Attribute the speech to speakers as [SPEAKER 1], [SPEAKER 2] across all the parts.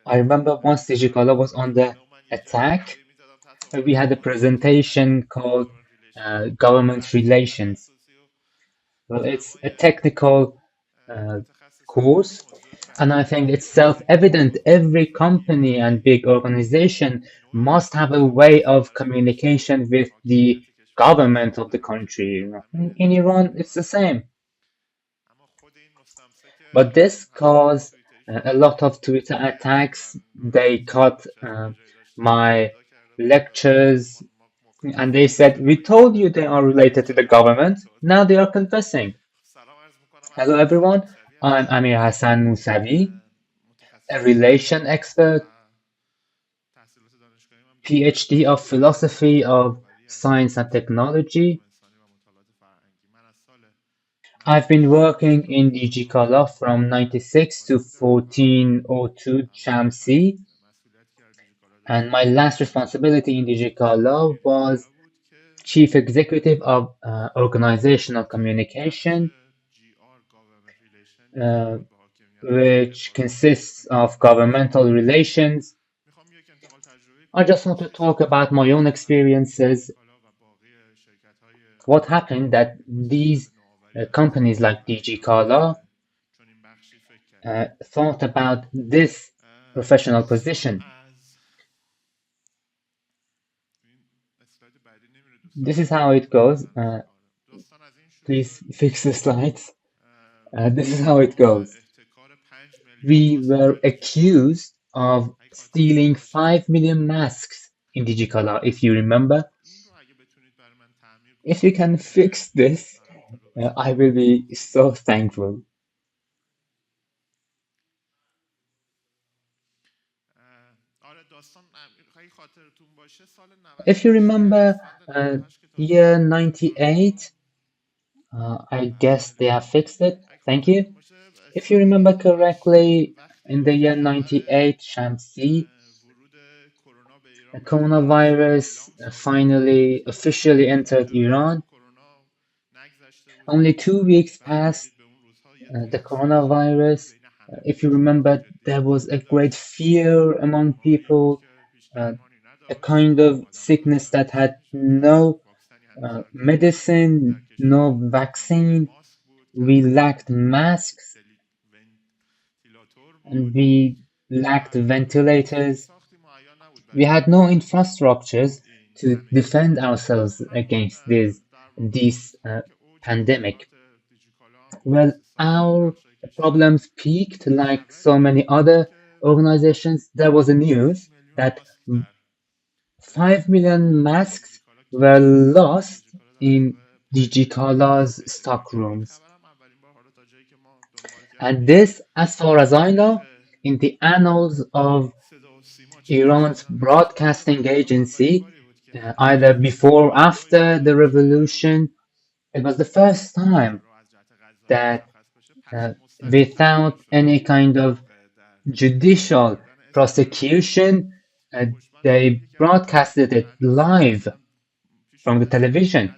[SPEAKER 1] I remember once Digikala was under attack, we had a presentation called Government Relations. Well, it's a technical uh, course, and I think it's self-evident. Every company and big organization must have a way of communication with the government of the country. In Iran, it's the same. But this caused a lot of Twitter attacks. They cut my lectures and they said, we told you they are related to the government. Now they are confessing. Hello, everyone. I'm Amirhasan Mousavi, a relation expert, PhD of philosophy of science and technology. I've been working in Digikala from 96 to 1402 Shamsi, and my last responsibility in Digikala was Chief Executive of Organizational Communication, uh, which consists of governmental relations. I just want to talk about my own experiences. What happened that these companies like Digikala thought about this professional position. This is how it goes. Please fix the slides. This is how it goes. We were accused of stealing 5 million masks in Digicala, if you remember. If you can fix this, I will be so thankful. If you remember, year 98, I guess they have fixed it. Thank you. If you remember correctly, in the year 98, Shamsi, the coronavirus finally officially entered Iran. Only 2 weeks past the coronavirus. If you remember, there was a great fear among people, uh, a kind of sickness that had no medicine, no vaccine. We lacked masks and we lacked ventilators. We had no infrastructures to defend ourselves against this pandemic. Well, our problems peaked like so many other organizations. There was a news that 5 million masks were lost in Digicala's stock rooms. And this, as far as I know, in the annals of Iran's broadcasting agency, either before or after the revolution, it was the first time that without any kind of judicial prosecution, uh, they broadcasted it live from the television.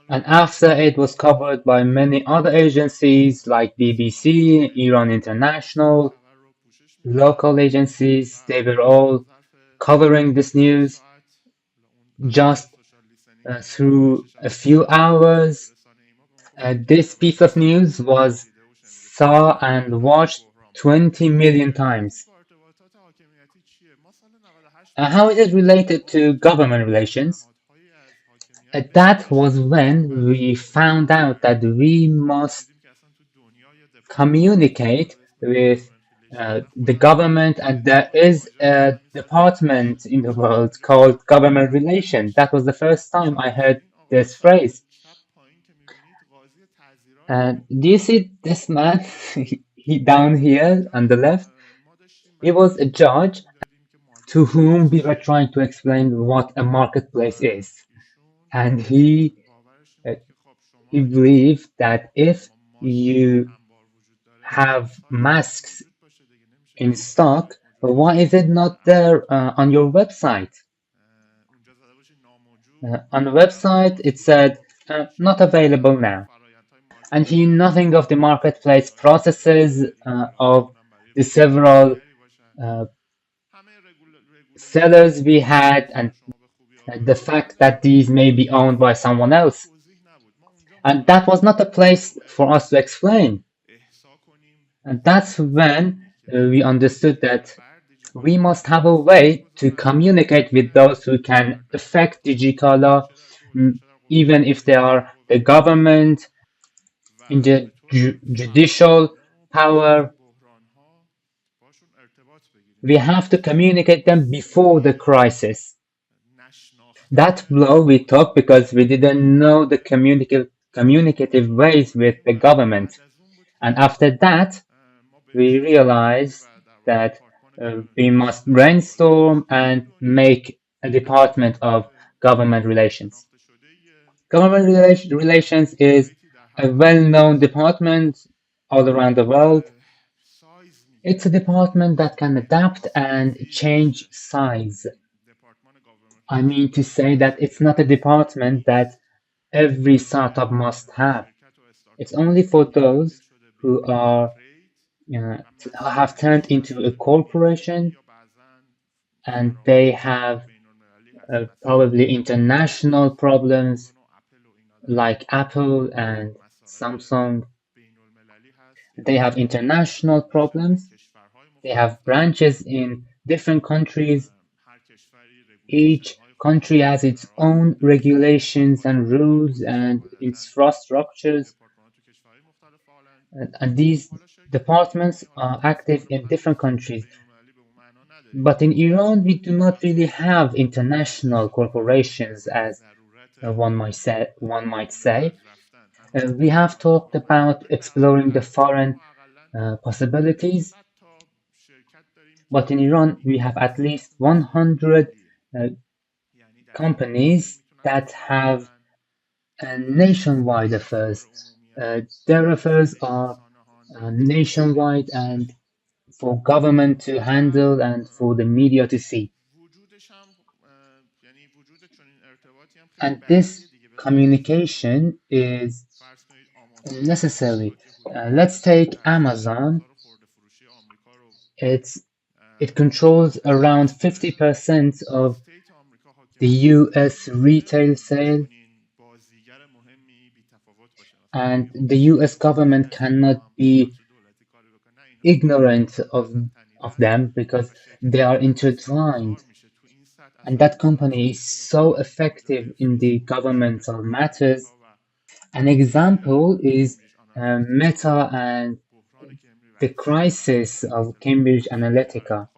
[SPEAKER 1] And after it was covered by many other agencies like BBC, Iran International, local agencies, they were all covering this news just through a few hours. This piece of news was saw and watched 20 million times. How is it related to government relations? That was when we found out that we must communicate with the government, and there is a department in the world called government relations. That was the first time I heard this phrase. And do you see this man down here on the left? He was a judge to whom we were trying to explain what a marketplace is. And uh, he believed that if you have masks in stock, but why is it not there on your website? On the website, it said not available now. And he knew nothing of the marketplace processes of the several uh, sellers we had, and the fact that these may be owned by someone else. And that was not a place for us to explain. And that's when we understood that we must have a way to communicate with those who can affect Digikala, even if they are the government, in the judicial power. We have to communicate them before the crisis. That blow we took because we didn't know the communicative ways with the government. And after that, we realized that we must brainstorm and make a department of government relations. Relations is a well-known department all around the world. It's a department that can adapt and change size. I mean to say that it's not a department that every startup must have. It's only for those who are have turned into a corporation and they have probably international problems like Apple and Samsung. They have international problems. They have branches in different countries. Each country has its own regulations and rules and infrastructures, and these departments are active in different countries. But in Iran, we do not really have international corporations, as one might say. We have talked about exploring the foreign possibilities, but in Iran, we have at least 100 uh, companies that have nationwide affairs. Their affairs are nationwide and for government to handle and for the media to see. And this communication is necessary. Let's take Amazon. It's it controls around 50% of the US retail sale, and the US government cannot be ignorant of them because they are intertwined. And that company is so effective in the governmental matters. An example is Meta and the crisis of Cambridge Analytica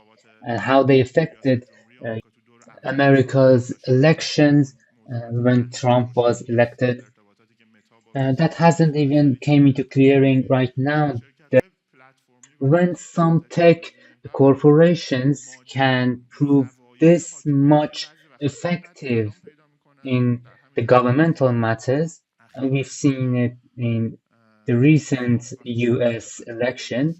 [SPEAKER 1] and how they affected uh, America's elections when Trump was elected. That hasn't even came into clearing right now. When some tech corporations can prove this much effective in the governmental matters, and we've seen it in the recent US election.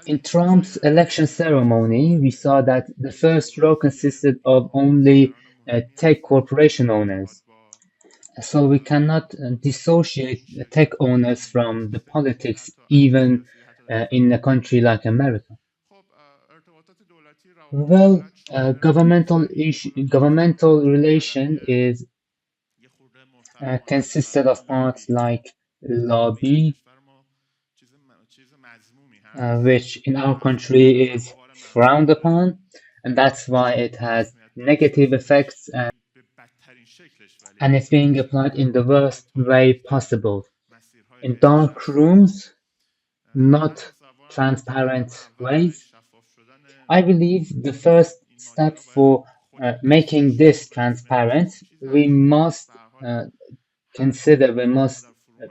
[SPEAKER 1] In Trump's election ceremony, we saw that the first row consisted of only tech corporation owners. So we cannot dissociate tech owners from the politics, even in a country like America. Well, governmental relation is consisted of parts like lobby, which in our country is frowned upon, and that's why it has negative effects and it's being applied in the worst way possible. In dark rooms, not transparent ways. I believe the first step for making this transparent, we must uh, we must uh,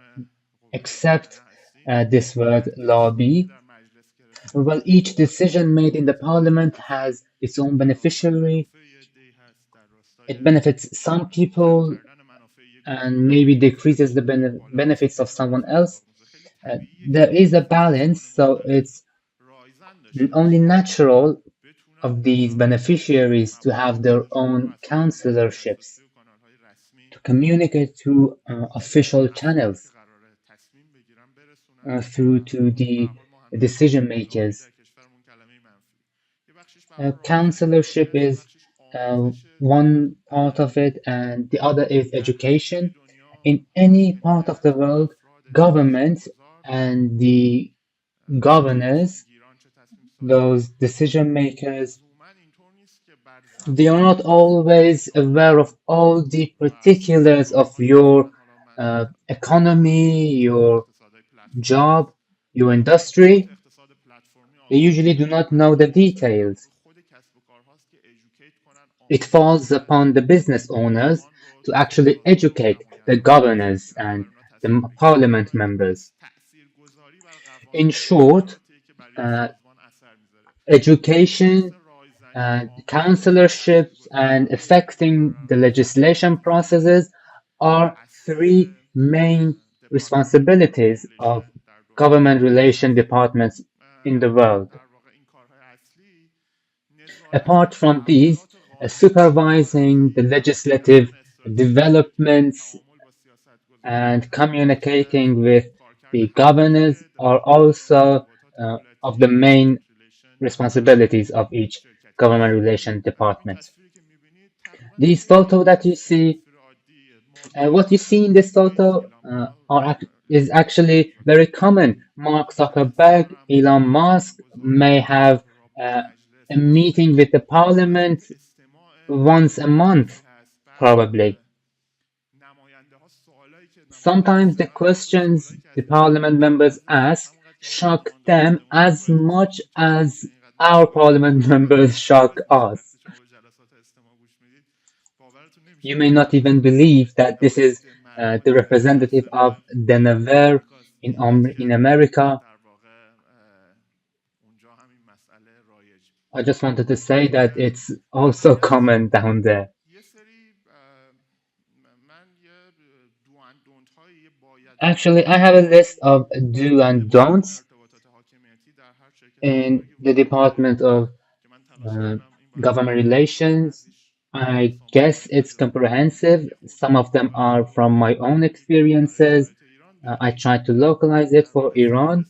[SPEAKER 1] accept this word lobby. Well, each decision made in the parliament has its own beneficiary. It benefits some people and maybe decreases the benefits of someone else. There is a balance, so it's only natural of these beneficiaries to have their own counselorships, to communicate through official channels, through to the decision makers. Counselorship is one part of it, and the other is education. In any part of the world, government and the governors, those decision makers, they are not always aware of all the particulars of your economy, your job, your industry. They usually do not know the details. It falls upon the business owners to actually educate the governors and the parliament members. In short, uh, education, councillorships, and affecting the legislation processes are three main responsibilities of government relation departments in the world. Apart from these, supervising the legislative developments and communicating with the governors are also of the main responsibilities of each government relation department. This photo that you see, what you see in this photo is actually very common. Mark Zuckerberg, Elon Musk may have uh, a meeting with the parliament once a month, probably. Sometimes the questions the parliament members ask shock them as much as our parliament members shock us. You may not even believe that this is the representative of Delaware in America. I just wanted to say that it's also common down there. Actually, I have a list of do and don'ts in the Department of uh, Government Relations. I guess it's comprehensive. Some of them are from my own experiences. I tried to localize it for Iran,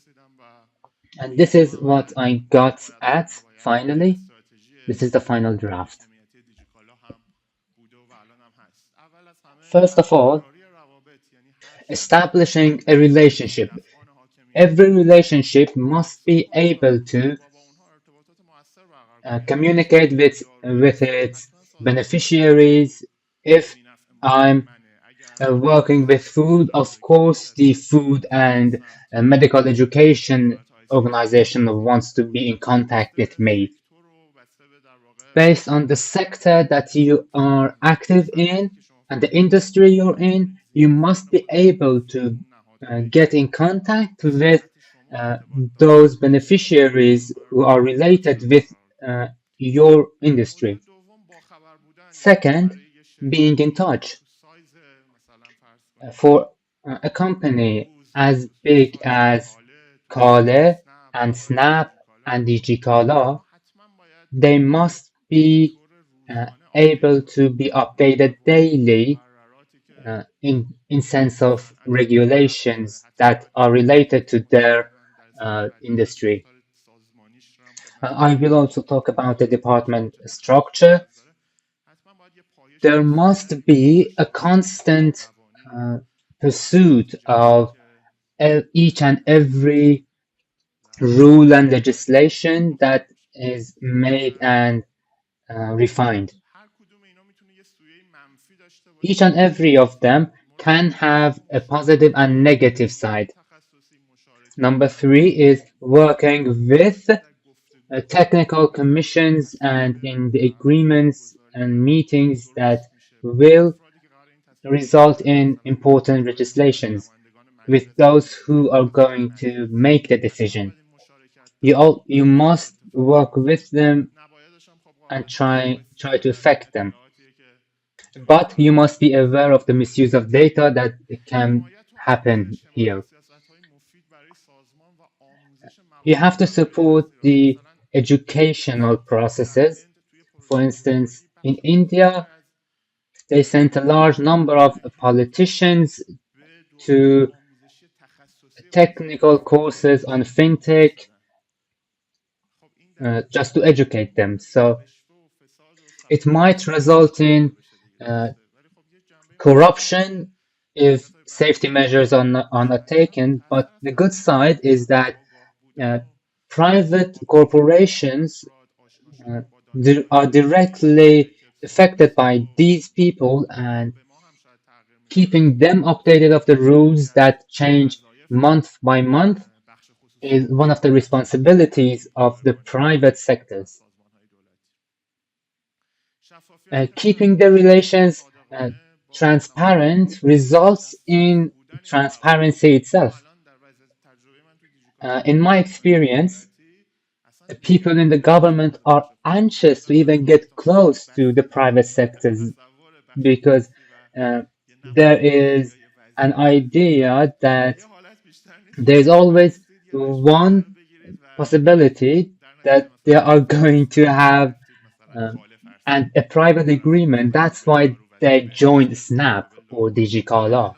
[SPEAKER 1] and this is what I got at finally. This is the final draft. First of all, establishing a relationship. Every relationship must be able to communicate with its beneficiaries. If I'm working with food, of course, the food and medical education organization wants to be in contact with me. Based on the sector that you are active in and the industry you're in, you must be able to get in contact with uh, those beneficiaries who are related with uh, your industry. Second, being in touch. For a company as big as Kale and Snap and Digikala, they must be able to be updated daily in sense of regulations that are related to their industry. I will also talk about the department structure. There must be a constant uh, pursuit of each and every rule and legislation that is made and refined. Each and every of them can have a positive and negative side. Number three is working with technical commissions and in the agreements and meetings that will result in important legislations with those who are going to make the decision. You must work with them and try to affect them. But you must be aware of the misuse of data that can happen here. You have to support the educational processes. For instance, in India, they sent a large number of politicians to technical courses on fintech just to educate them. So it might result in uh, corruption if safety measures are not taken. But the good side is that uh, private corporations uh, are directly affected by these people, and keeping them updated of the rules that change month by month is one of the responsibilities of the private sectors. Keeping the relations transparent results in transparency itself. In my experience, the people in the government are anxious to even get close to the private sectors because uh, there is an idea that there's always one possibility that they are going to have um, a private agreement. That's why they joined Snap or Digikala.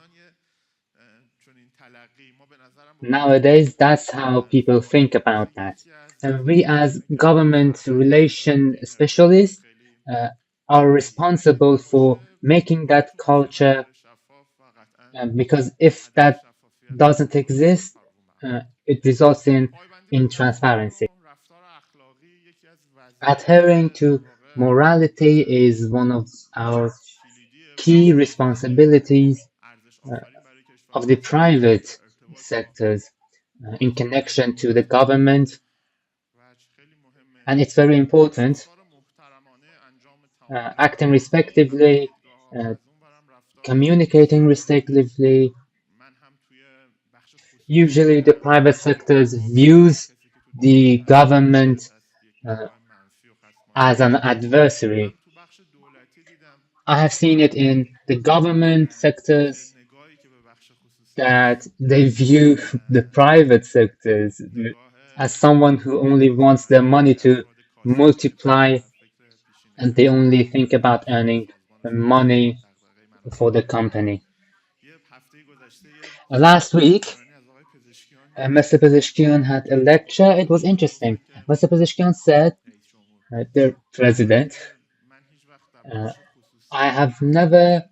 [SPEAKER 1] Nowadays, that's how people think about that. And we, as government relation specialists, uh, are responsible for making that culture, because if that doesn't exist, it results in transparency. Adhering to morality is one of our key responsibilities uh, of the private sectors in connection to the government, and it's very important. Acting respectively, uh, communicating respectively. Usually, the private sectors views the government uh, as an adversary. I have seen it in the government sectors that they view the private sectors as someone who only wants their money to multiply, and they only think about earning money for the company. Last week, Mr. Pezeshkian had a lecture. It was interesting. Mr. Pezeshkian said, the president, uh, I have never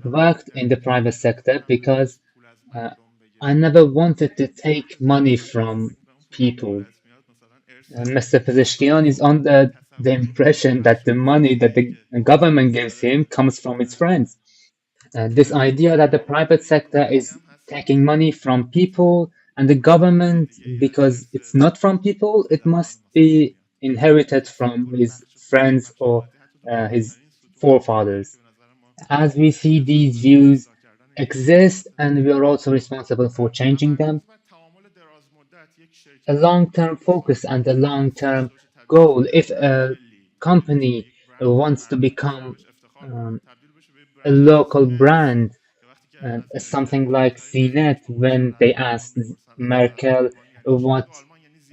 [SPEAKER 1] worked in the private sector because uh, I never wanted to take money from people. Mr. Pezeshkian is under the impression that the money that the government gives him comes from his friends. This idea that the private sector is taking money from people and the government, because it's not from people, it must be inherited from his friends or his forefathers. As we see these views exist, and we are also responsible for changing them, a long-term focus and a long-term goal. If a company wants to become um, a local brand, something like CNET, when they asked Merkel what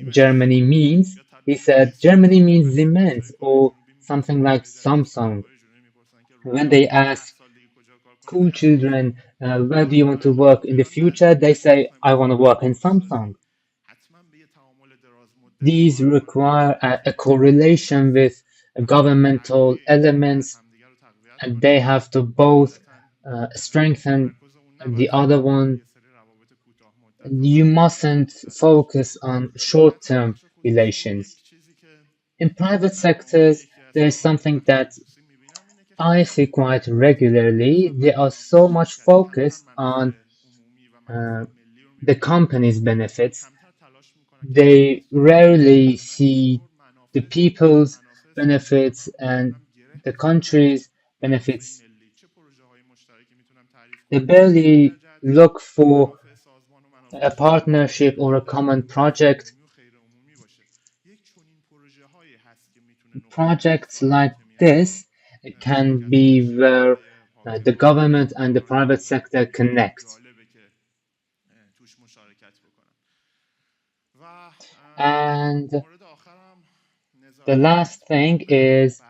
[SPEAKER 1] Germany means, he said Germany means Siemens or something like Samsung. When they ask school children, where do you want to work in the future? They say, I want to work in Samsung. These require a correlation with governmental elements, and they have to both strengthen the other one. You mustn't focus on short-term relations. In private sectors, there is something that I see quite regularly. They are so much focused on uh, the company's benefits. They rarely see the people's benefits and the country's benefits. They barely look for a partnership or a common project. Projects like this can be where the government and the private sector connect. And the last thing is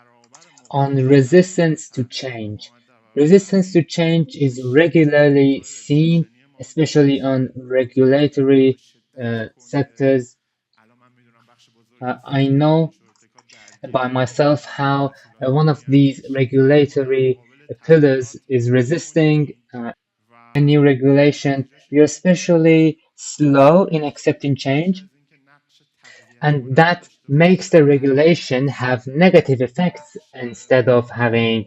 [SPEAKER 1] on resistance to change. Resistance to change is regularly seen, especially on regulatory sectors. I know by myself how one of these regulatory pillars is resisting a new regulation. We are especially slow in accepting change, and that makes the regulation have negative effects instead of having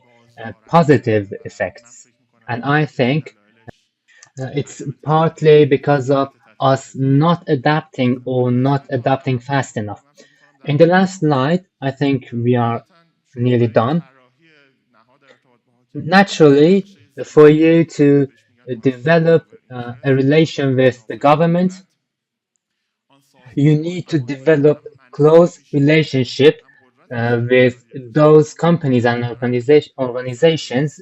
[SPEAKER 1] positive effects. And I think it's partly because of us not adapting or not adapting fast enough. In the last slide, I think we are nearly done. Naturally, for you to develop a relation with the government, you need to develop close relationship with those companies and organizations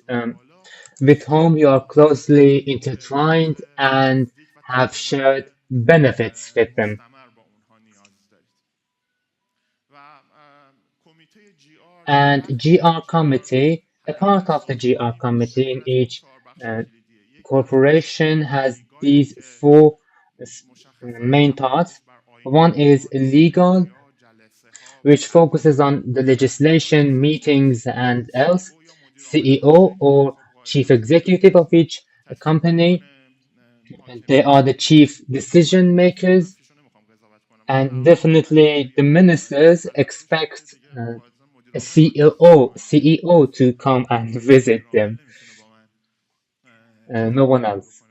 [SPEAKER 1] with whom you are closely intertwined and have shared benefits with them. And GR committee, a part of the GR committee in each uh, corporation has these four main parts. One is legal, which focuses on the legislation, meetings, and else. CEO or chief executive of each company, they are the chief decision makers, and definitely the ministers expect a CEO to come and visit them, no one else.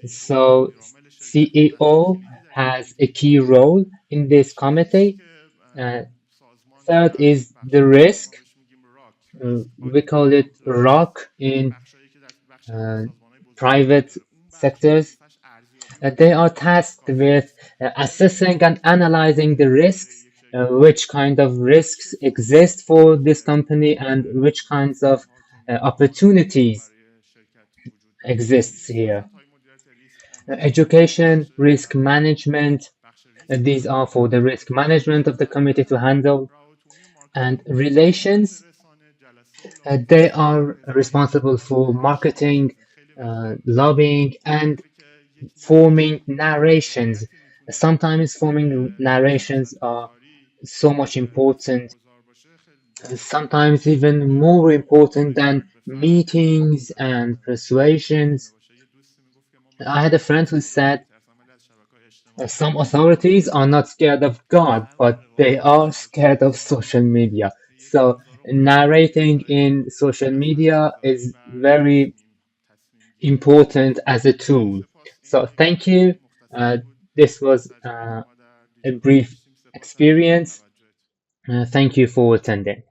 [SPEAKER 1] So CEO has a key role in this committee. Uh, Third is the risk. We call it ROC in uh, private sectors. They are tasked with assessing and analyzing the risks, which kind of risks exist for this company and which kinds of opportunities exists here. Education, risk management, these are for the risk management of the committee to handle. And relations, they are responsible for marketing, lobbying, and forming narrations. Sometimes forming narrations are so much important, sometimes even more important than meetings and persuasions. I had a friend who said some authorities are not scared of God, but they are scared of social media. So narrating in social media is very important as a tool. So thank you. Uh, this was a brief experience. Thank you for attending.